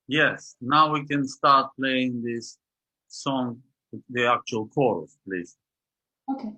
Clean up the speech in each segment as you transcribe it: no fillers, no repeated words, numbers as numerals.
Yes, now we can start playing this song, the actual chorus, please. Okay.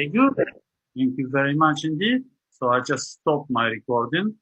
Very good. Thank you very much indeed. So I just stopped my recording.